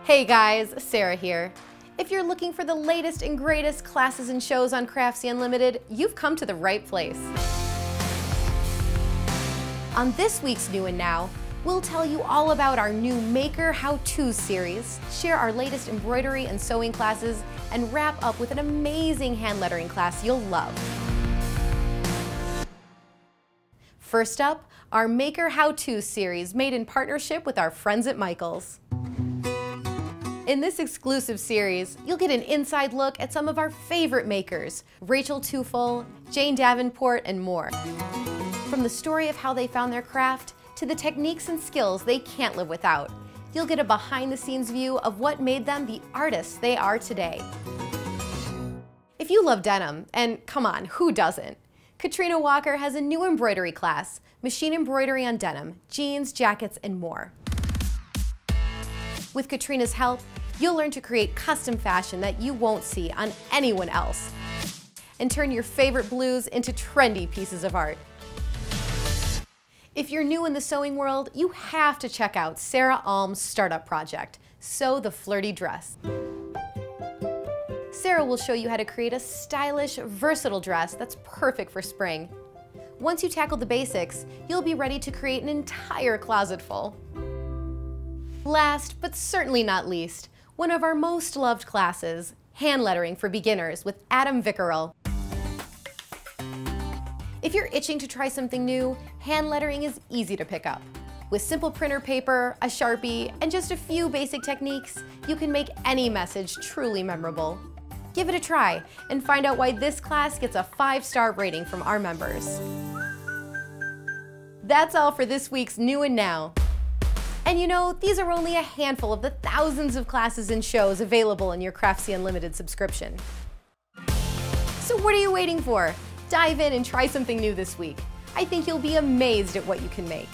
Hey guys, Sarah here. If you're looking for the latest and greatest classes and shows on Craftsy Unlimited, you've come to the right place. On this week's New and Now, we'll tell you all about our new Maker How-To series, share our latest embroidery and sewing classes, and wrap up with an amazing hand lettering class you'll love. First up, our Maker How-To series made in partnership with our friends at Michaels. In this exclusive series, you'll get an inside look at some of our favorite makers, Rachel Tufel, Jane Davenport, and more. From the story of how they found their craft, to the techniques and skills they can't live without, you'll get a behind-the-scenes view of what made them the artists they are today. If you love denim, and come on, who doesn't? Katrina Walker has a new embroidery class, machine embroidery on denim, jeans, jackets, and more. With Katrina's help, you'll learn to create custom fashion that you won't see on anyone else, and turn your favorite blues into trendy pieces of art. If you're new in the sewing world, you have to check out Sarah Alm's startup project, Sew the Flirty Dress. Sarah will show you how to create a stylish, versatile dress that's perfect for spring. Once you tackle the basics, you'll be ready to create an entire closet full. Last, but certainly not least, one of our most loved classes, Hand Lettering for Beginners with Adam Vickerell. If you're itching to try something new, hand lettering is easy to pick up. With simple printer paper, a Sharpie, and just a few basic techniques, you can make any message truly memorable. Give it a try and find out why this class gets a 5-star rating from our members. That's all for this week's New and Now. And you know, these are only a handful of the thousands of classes and shows available in your Craftsy Unlimited subscription. So what are you waiting for? Dive in and try something new this week. I think you'll be amazed at what you can make.